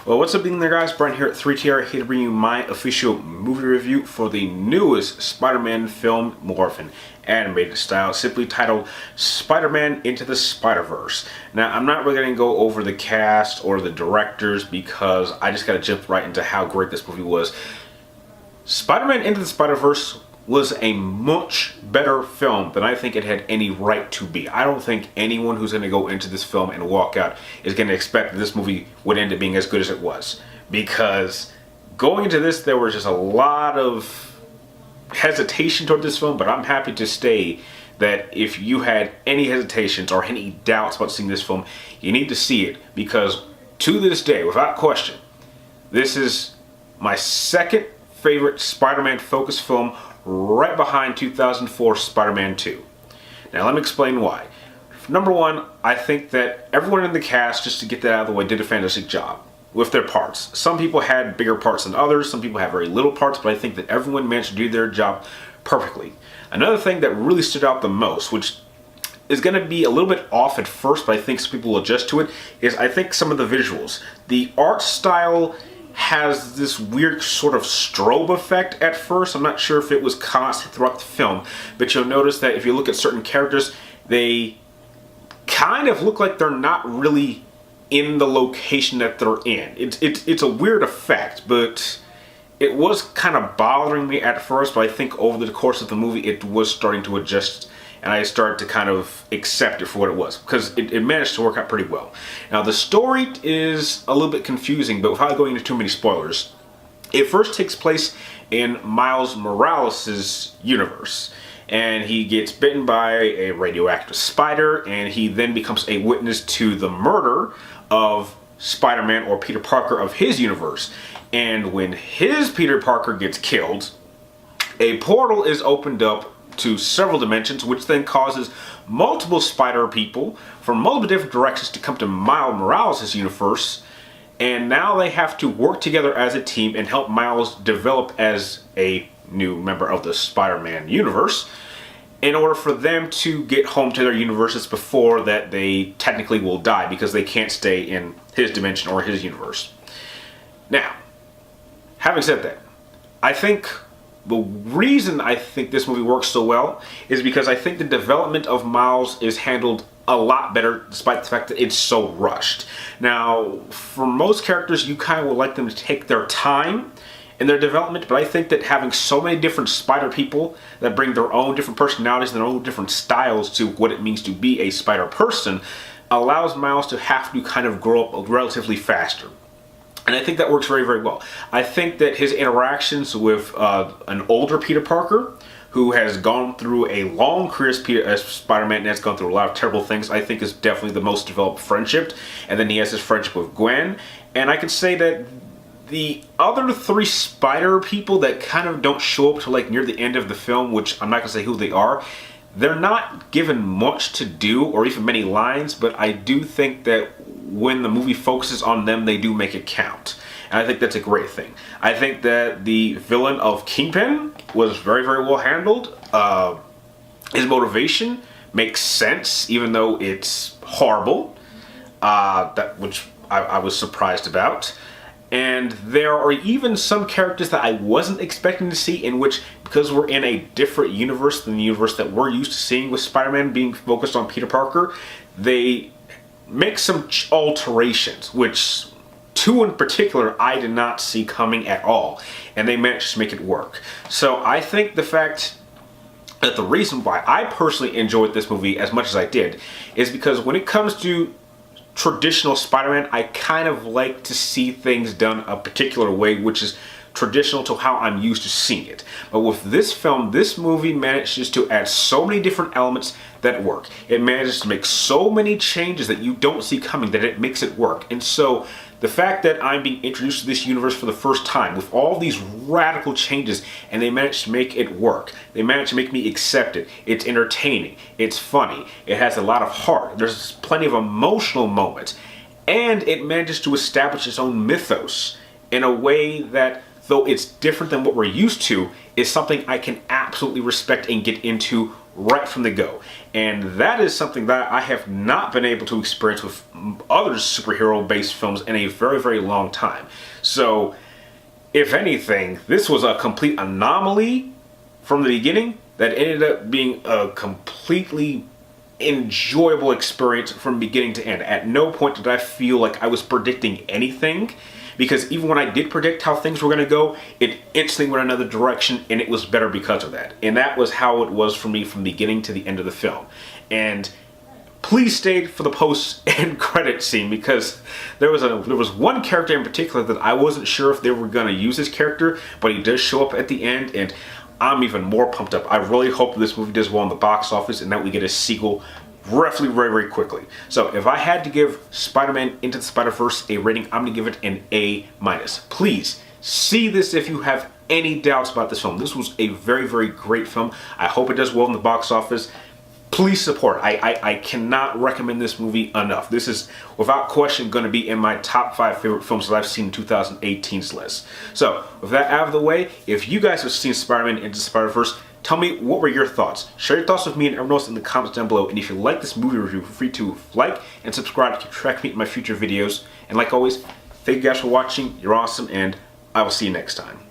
Well, what's up, being there, guys? Brian here at 3TR, here to bring you my official movie review for the newest Spider-Man film, Morphin, animated style, simply titled Spider-Man Into the Spider-Verse. Now, I'm not really going to go over the cast or the directors because I just got to jump right into how great this movie was. Spider-Man Into the Spider-Verse was a much better film than I think it had any right to be. I don't think anyone who's going to go into this film and walk out is going to expect that this movie would end up being as good as it was. Because going into this, there was just a lot of hesitation toward this film, but I'm happy to say that if you had any hesitations or any doubts about seeing this film, you need to see it, because to this day, without question, this is my second favorite Spider-Man focused film, right behind 2004 Spider-Man 2. Now let me explain why. Number one, I think that everyone in the cast, just to get that out of the way, did a fantastic job with their parts. Some people had bigger parts than others, some people had very little parts, but I think that everyone managed to do their job perfectly. Another thing that really stood out the most, which is going to be a little bit off at first, but I think some people will adjust to it, is I think some of the visuals. The art style has this weird sort of strobe effect at first. I'm not sure if it was constant throughout the film, but you'll notice that if you look at certain characters, they kind of look like they're not really in the location that they're in. It's a weird effect, but it was kind of bothering me at first, but I think over the course of the movie it was starting to adjust, and I started to kind of accept it for what it was, because it managed to work out pretty well. Now, the story is a little bit confusing, but without going into too many spoilers, it first takes place in Miles Morales' universe, and he gets bitten by a radioactive spider, and he then becomes a witness to the murder of Spider-Man, or Peter Parker, of his universe. And when his Peter Parker gets killed, a portal is opened up to several dimensions, which then causes multiple spider people from multiple different directions to come to Miles Morales' universe, and now they have to work together as a team and help Miles develop as a new member of the Spider-Man universe in order for them to get home to their universes before that they technically will die, because they can't stay in his dimension or his universe. Now, having said that, I think the reason I think this movie works so well is because I think the development of Miles is handled a lot better, despite the fact that it's so rushed. Now, for most characters, you kind of would like them to take their time in their development, but I think that having so many different spider people that bring their own different personalities and their own different styles to what it means to be a spider person allows Miles to have to kind of grow up relatively faster. And I think that works very, very well. I think that his interactions with an older Peter Parker, who has gone through a long career as Spider-Man and has gone through a lot of terrible things, I think is definitely the most developed friendship. And then he has his friendship with Gwen. And I could say that the other three spider people that kind of don't show up till like near the end of the film, which I'm not going to say who they are, they're not given much to do or even many lines, but I do think that when the movie focuses on them, they do make it count. And I think that's a great thing. I think that the villain of Kingpin was very, very well handled. His motivation makes sense, even though it's horrible, which I was surprised about. And there are even some characters that I wasn't expecting to see, in which, because we're in a different universe than the universe that we're used to seeing with Spider-Man being focused on Peter Parker, they make some alterations, which two in particular I did not see coming at all, and they managed to make it work. So I think the fact that the reason why I personally enjoyed this movie as much as I did is because when it comes to traditional Spider-Man, I kind of like to see things done a particular way, which is traditional to how I'm used to seeing it. But with this film, this movie manages to add so many different elements that work. It manages to make so many changes that you don't see coming that it makes it work. And so the fact that I'm being introduced to this universe for the first time with all these radical changes, and they managed to make it work. They managed to make me accept it. It's entertaining. It's funny. It has a lot of heart. There's plenty of emotional moments. And it manages to establish its own mythos in a way that, though it's different than what we're used to, is something I can absolutely respect and get into right from the go. And that is something that I have not been able to experience with other superhero-based films in a very, very long time. So, if anything, this was a complete anomaly from the beginning that ended up being a completely enjoyable experience from beginning to end. At no point did I feel like I was predicting anything, because even when I did predict how things were going to go, it instantly went another direction, and it was better because of that. And that was how it was for me from the beginning to the end of the film. And please stay for the post-end credit scene, because there was one character in particular that I wasn't sure if they were going to use his character, but he does show up at the end, and I'm even more pumped up. I really hope this movie does well in the box office and that we get a sequel roughly very, very quickly. So if I had to give Spider-Man Into the Spider-Verse a rating, I'm going to give it an A-. Please see this if you have any doubts about this film. This was a very, very great film. I hope it does well in the box office. Please support. I cannot recommend this movie enough. This is, without question, going to be in my top 5 favorite films that I've seen in 2018's list. So, with that out of the way, if you guys have seen Spider-Man Into the Spider-Verse, tell me, what were your thoughts? Share your thoughts with me and everyone else in the comments down below. And if you like this movie review, feel free to like and subscribe to keep track of me in my future videos. And like always, thank you guys for watching. You're awesome, and I will see you next time.